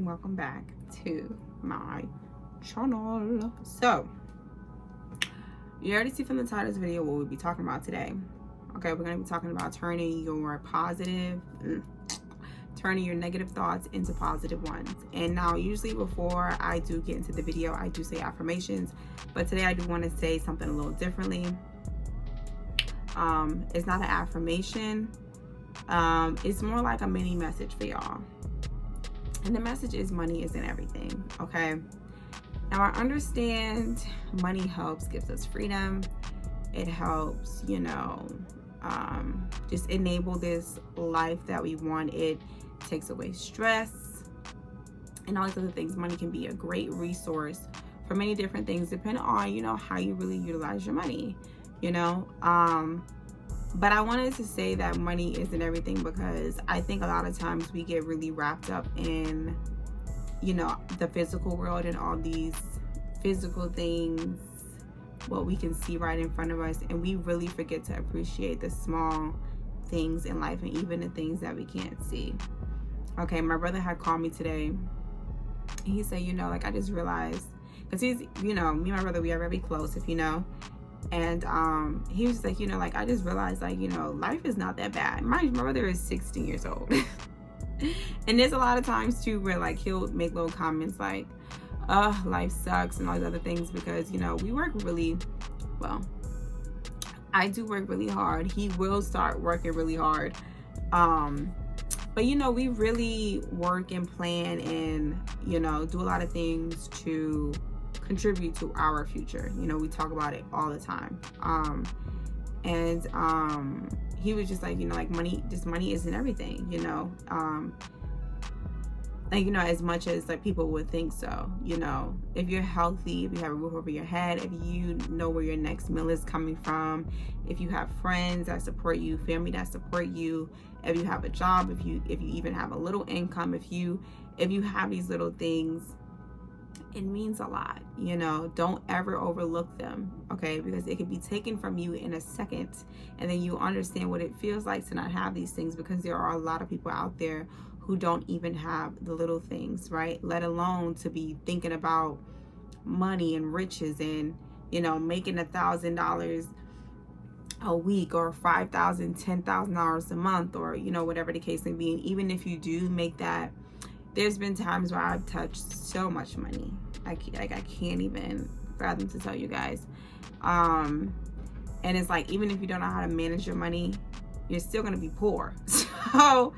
welcome back to my channel. So you already see from the title of this video what we'll be talking about today. Okay, we're going to be talking about turning your negative thoughts into positive ones. And now usually before I do get into the video, I do say affirmations, but today I do want to say something a little differently. It's not an affirmation. It's more like a mini message for y'all. And the message is money isn't everything, okay? Now I understand money helps, gives us freedom. It helps, just enable this life that we want. It takes away stress and all these other things. Money can be a great resource for many different things, depending on, how you really utilize your money, But I wanted to say that money isn't everything, because I think a lot of times we get really wrapped up in, the physical world and all these physical things, what we can see right in front of us, and we really forget to appreciate the small things in life and even the things that we can't see. Okay, my brother had called me today. He said, I just realized, because he's, me and my brother, we are very close, if you know. And he was like, I just realized, life is not that bad. My brother is 16 years old. And there's a lot of times too where he'll make little comments like, life sucks and all these other things, because we work really well. I do work really hard. He will start working really hard. But we really work and plan and do a lot of things to contribute to our future. We talk about it all the time. He was just like, money isn't everything, as much as people would think so. If you're healthy, if you have a roof over your head, if you know where your next meal is coming from, if you have friends that support you, family that support you, if you have a job, if you even have a little income, if you have these little things, it means a lot. Don't ever overlook them, okay? Because it could be taken from you in a second, and then you understand what it feels like to not have these things, because there are a lot of people out there who don't even have the little things, right? Let alone to be thinking about money and riches and, making $1,000 a week or $5,000, $10,000 a month, or, whatever the case may be. And even if you do make that, there's been times where I've touched so much money. I can't even fathom to tell you guys. And it's even if you don't know how to manage your money, you're still going to be poor. So,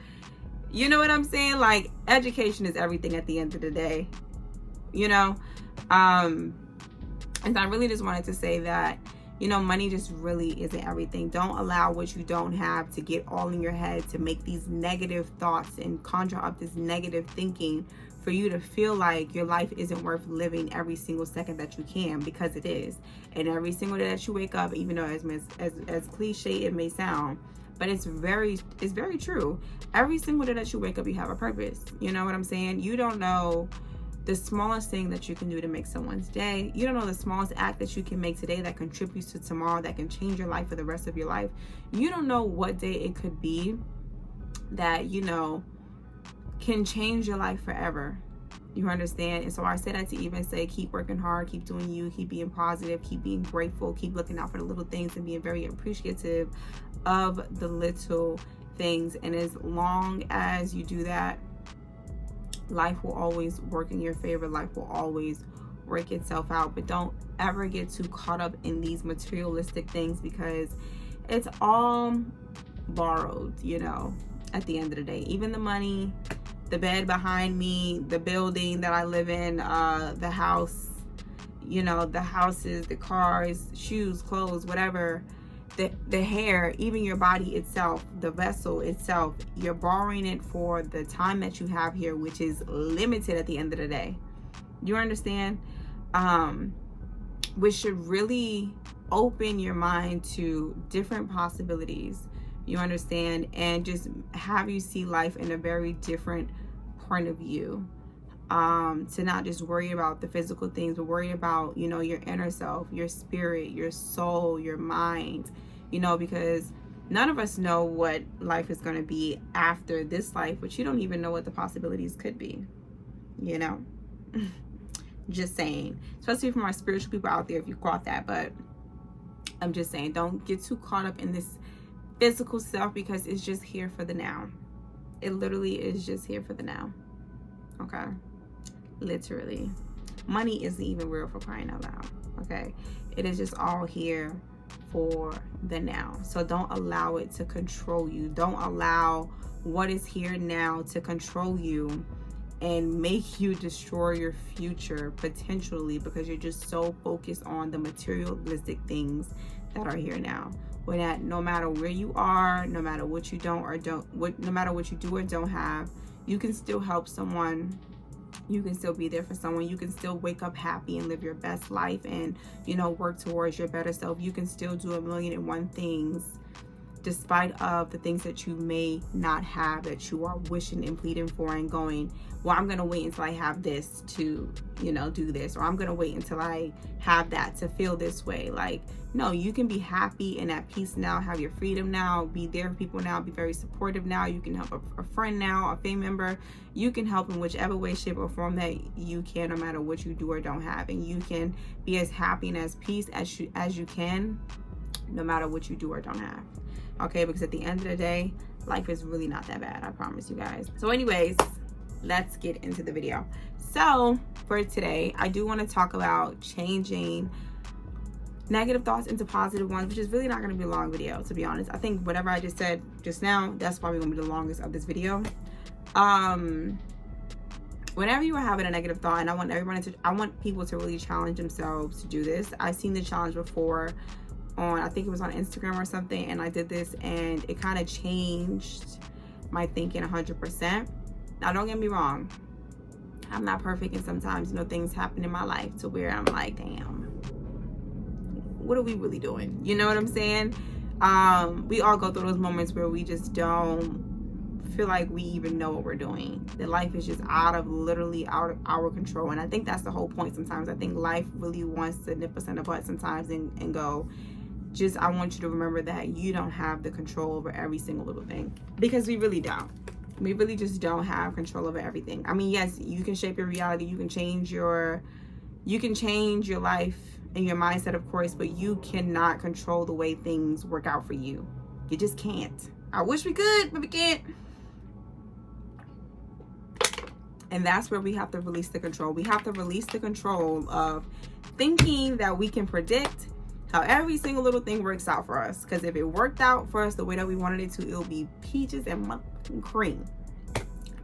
you know what I'm saying? Education is everything at the end of the day, And I really just wanted to say that, money just really isn't everything. Don't allow what you don't have to get all in your head, to make these negative thoughts and conjure up this negative thinking for you to feel like your life isn't worth living every single second that you can, because it is. And every single day that you wake up, even though as cliche it may sound, but it's very true. Every single day that you wake up, you have a purpose. You know what I'm saying? You don't know the smallest thing that you can do to make someone's day. You don't know the smallest act that you can make today that contributes to tomorrow, that can change your life for the rest of your life. You don't know what day it could be that, can change your life forever. You understand? And so I say that to even say, keep working hard, keep doing you, keep being positive, keep being grateful, keep looking out for the little things and being very appreciative of the little things. And as long as you do that, life will always work in your favor. Life will always work itself out. But don't ever get too caught up in these materialistic things, because it's all borrowed, at the end of the day. Even the money, the bed behind me, the building that I live in, the house, the houses, the cars, shoes, clothes, whatever, the hair, even your body itself, the vessel itself, you're borrowing it for the time that you have here, which is limited at the end of the day. You understand? Which should really open your mind to different possibilities. You understand? And just have you see life in a very different point of view. To not just worry about the physical things, but worry about, your inner self, your spirit, your soul, your mind, because none of us know what life is going to be after this life, but you don't even know what the possibilities could be. you know. Just saying, especially for my spiritual people out there, if you caught that. But I'm just saying, don't get too caught up in this physical stuff, because it's just here for the now. It literally is just here for the now. Okay, literally. Money isn't even real, for crying out loud. Okay, it is just all here for the now. So don't allow it to control you. Don't allow what is here now to control you and make you destroy your future potentially, because you're just so focused on the materialistic things that are here now. When that, no matter where you are, no matter what you don't or don't, no matter what you do or don't have, you can still help someone. You can still be there for someone. You can still wake up happy and live your best life and, you know, work towards your better self. You can still do 1,000,001 things despite of the things that you may not have, that you are wishing and pleading for and going, well, I'm going to wait until I have this to, you know, do this, or I'm going to wait until I have that to feel this way. Like, no, you can be happy and at peace now, have your freedom now, be there for people now, be very supportive now. You can help a friend now, a family member. You can help in whichever way, shape, or form that you can, no matter what you do or don't have. And you can be as happy and as peace as you can, no matter what you do or don't have. Okay, because at the end of the day, life is really not that bad, I promise you guys. So anyways, let's get into the video. So for today, I do want to talk about changing negative thoughts into positive ones, which is really not going to be a long video, to be honest. I think whatever I just said just now, that's probably going to be the longest of this video. Whenever you are having a negative thought, and I want people to really challenge themselves to do this. I've seen the challenge before on, I think it was on Instagram or something, and I did this and it kind of changed my thinking 100%. Now, don't get me wrong, I'm not perfect, and sometimes, you know, things happen in my life to where I'm like, damn, what are we really doing? You know what I'm saying? We all go through those moments where we just don't feel like we even know what we're doing. That life is just literally out of our control. And I think that's the whole point sometimes. I think life really wants to nip us in the butt sometimes and go, just, I want you to remember that you don't have the control over every single little thing, because we really don't. We really just don't have control over everything. I mean, yes, you can shape your reality. You can change your life and your mindset, of course, but you cannot control the way things work out for you. You just can't. I wish we could, but we can't. And that's where we have to release the control. We have to release the control of thinking that we can predict how every single little thing works out for us. Because if it worked out for us the way that we wanted it to, it'll be peaches and motherfucking cream.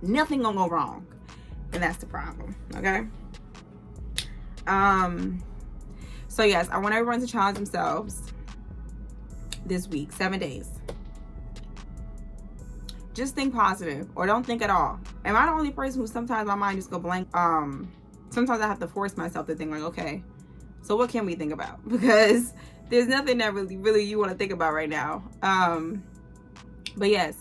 Nothing gonna go wrong. And that's the problem, okay? So yes, I want everyone to challenge themselves this week, 7 days. Just think positive, or don't think at all. Am I the only person who sometimes my mind just go blank? Sometimes I have to force myself to think like, okay, so what can we think about? Because there's nothing that really you want to think about right now. But yes,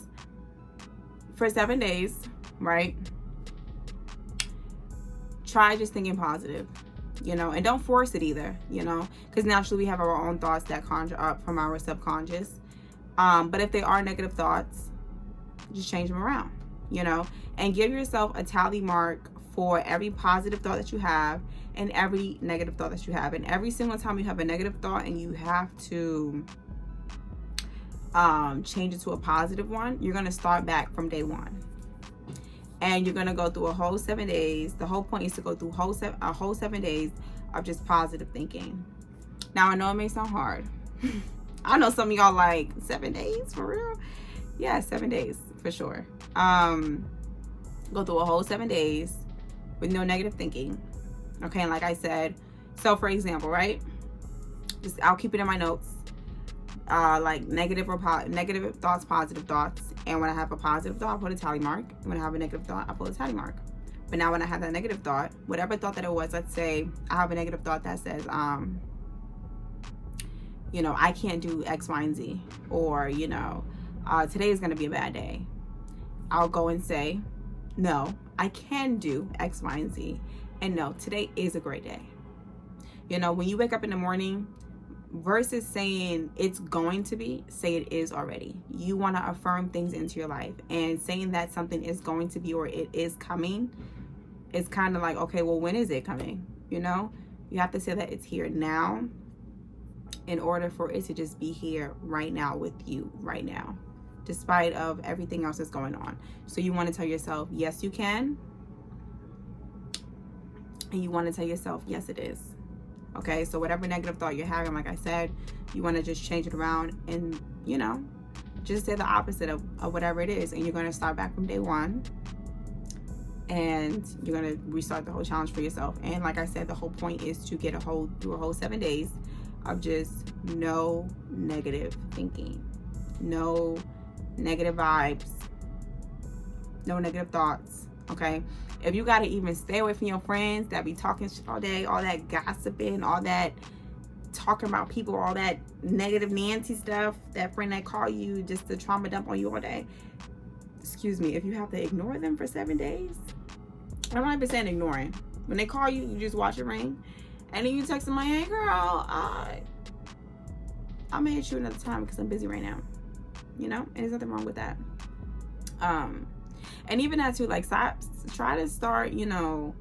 for 7 days, right? Try just thinking positive, you know, and don't force it either, you know, because naturally we have our own thoughts that conjure up from our subconscious. But if they are negative thoughts, just change them around, you know, and give yourself a tally mark for every positive thought that you have and every negative thought that you have. And every single time you have a negative thought and you have to change it to a positive one, you're going to start back from day one. And you're going to go through a whole 7 days. The whole point is to go through a whole 7 days of just positive thinking. Now, I know it may sound hard. I know some of y'all like, 7 days for real? Yeah, 7 days for sure. Go through a whole 7 days with no negative thinking. Okay, and like I said, so for example, right? Just, I'll keep it in my notes. Like negative thoughts, positive thoughts. And when I have a positive thought, I put a tally mark. And when I have a negative thought, I put a tally mark. But now when I have that negative thought, whatever thought that it was, let's say I have a negative thought that says, you know, I can't do X, Y, and Z. Or, you know, today is going to be a bad day. I'll go and say, no, I can do X, Y, and Z. And no, today is a great day. You know, when you wake up in the morning, versus saying it's going to be, say it is already. You want to affirm things into your life, and saying that something is going to be or it is coming it's kind of like, okay, well, when is it coming? You know, you have to say that it's here now in order for it to just be here right now with you right now, despite of everything else that's going on. So you want to tell yourself, yes, you can. And you want to tell yourself, yes, it is. Okay, so whatever negative thought you're having, like I said, you want to just change it around and, you know, just say the opposite of whatever it is. And you're going to start back from day one. And you're going to restart the whole challenge for yourself. And like I said, the whole point is to get through a whole 7 days of just no negative thinking, no negative vibes, no negative thoughts. Okay, if you gotta even stay away from your friends that be talking shit all day, all that gossiping, all that talking about people, all that negative Nancy stuff, that friend that call you just to trauma dump on you all day, excuse me, if you have to ignore them for 7 days, I'm not even saying ignoring. When they call you, you just watch it ring, and then you text them like, hey girl, I'm gonna hit you another time because I'm busy right now. You know, and there's nothing wrong with that. And even that too, like, try to start, you know,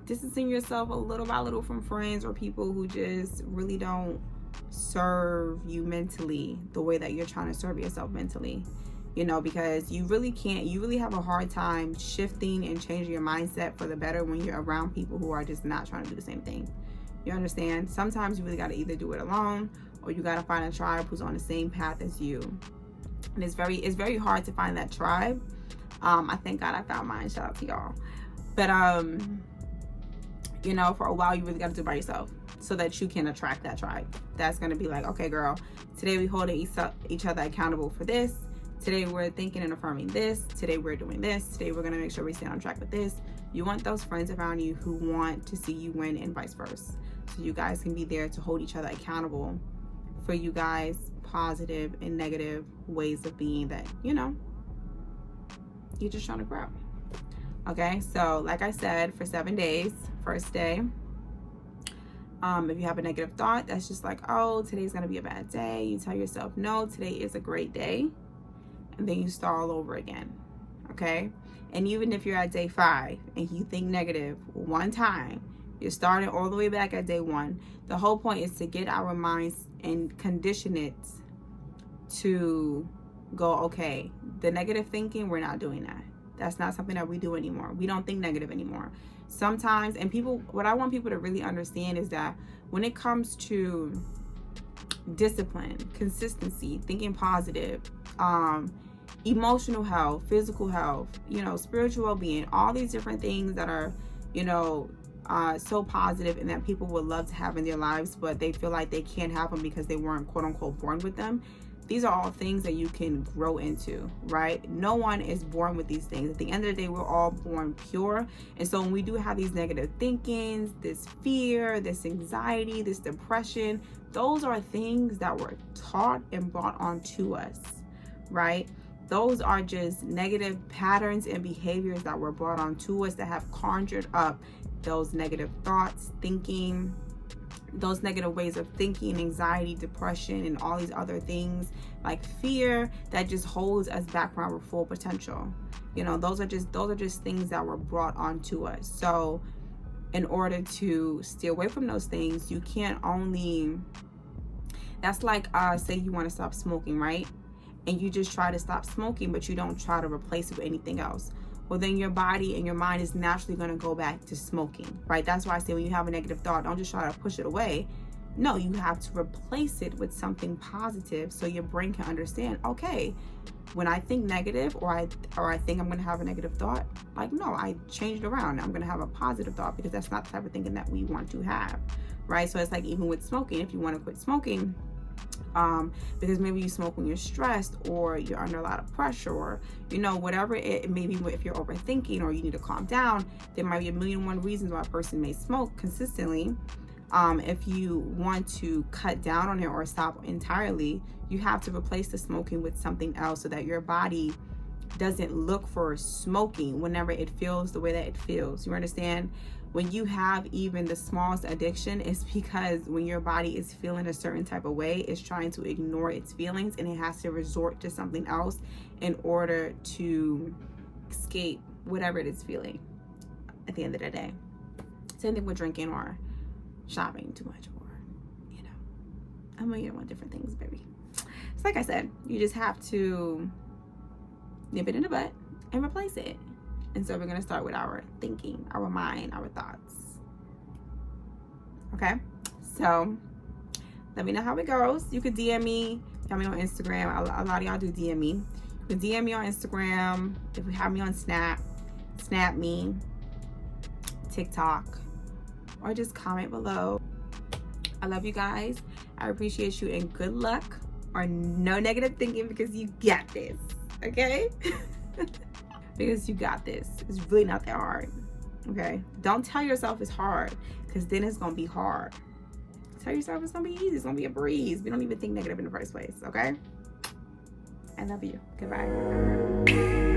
distancing yourself a little by little from friends or people who just really don't serve you mentally the way that you're trying to serve yourself mentally. You know, because you really have a hard time shifting and changing your mindset for the better when you're around people who are just not trying to do the same thing. You understand? Sometimes you really got to either do it alone or you got to find a tribe who's on the same path as you. And it's very hard to find that tribe. I thank God I found mine. Shout out to y'all. But you know, for a while you really got to do it by yourself so that you can attract that tribe. That's going to be like, okay, girl, today we hold each other accountable for this. Today we're thinking and affirming this. Today we're doing this. Today we're going to make sure we stay on track with this. You want those friends around you who want to see you win and vice versa. So you guys can be there to hold each other accountable for you guys' positive and negative ways of being that, you know, you're just trying to grow. Okay, so like I said, for 7 days, first day, if you have a negative thought, that's just like, oh, today's gonna be a bad day. You tell yourself, no, today is a great day. And then you start all over again. Okay, and even if you're at day 5 and you think negative one time, you're starting all the way back at day 1. The whole point is to get our minds and condition it to go, okay, the negative thinking, we're not doing that. That's not something that we do anymore. We don't think negative anymore. Sometimes, and people, what I want people to really understand is that when it comes to discipline, consistency, thinking positive, emotional health, physical health, you know, spiritual well-being, all these different things that are, you know, so positive and that people would love to have in their lives, but they feel like they can't have them because they weren't quote unquote born with them. These are all things that you can grow into, right? No one is born with these things. At the end of the day, we're all born pure. And so when we do have these negative thinkings, this fear, this anxiety, this depression, those are things that were taught and brought onto us, right? Those are just negative patterns and behaviors that were brought onto us that have conjured up those negative thoughts, thinking, those negative ways of thinking, anxiety, depression, and all these other things like fear that just holds us back from our full potential. You know, those are just things that were brought onto us. So in order to stay away from those things, you can't only, that's like say you want to stop smoking, right? And you just try to stop smoking, but you don't try to replace it with anything else. Well, then your body and your mind is naturally going to go back to smoking, right? That's why I say when you have a negative thought, don't just try to push it away. No, you have to replace it with something positive so your brain can understand, okay, when I think negative or I think I'm going to have a negative thought, like, no, I changed it around. I'm going to have a positive thought because that's not the type of thinking that we want to have, right? So it's like even with smoking, if you want to quit smoking, because maybe you smoke when you're stressed or you're under a lot of pressure or, you know, whatever it may be, if you're overthinking or you need to calm down, there might be a million and one reasons why a person may smoke consistently. If you want to cut down on it or stop entirely, you have to replace the smoking with something else so that your body doesn't look for smoking whenever it feels the way that it feels. You understand? When you have even the smallest addiction, it's because when your body is feeling a certain type of way, it's trying to ignore its feelings and it has to resort to something else in order to escape whatever it is feeling. at the end of the day. Same thing with drinking or shopping too much, or, you know, a million and one different things, baby. It's like I said, you just have to nip it in the butt and replace it. And so we're going to start with our thinking, our mind, our thoughts. Okay? So let me know how it goes. You could DM me. Have me on Instagram. A lot of y'all do DM me. You can DM me on Instagram. If you have me on Snap me, TikTok, or just comment below. I love you guys. I appreciate you, and good luck, or no negative thinking, because you got this. Okay? Because you got this. It's really not that hard. Okay? Don't tell yourself it's hard, because then it's gonna be hard. Tell yourself it's gonna be easy. It's gonna be a breeze. We don't even think negative in the first place. Okay? I love you. Goodbye.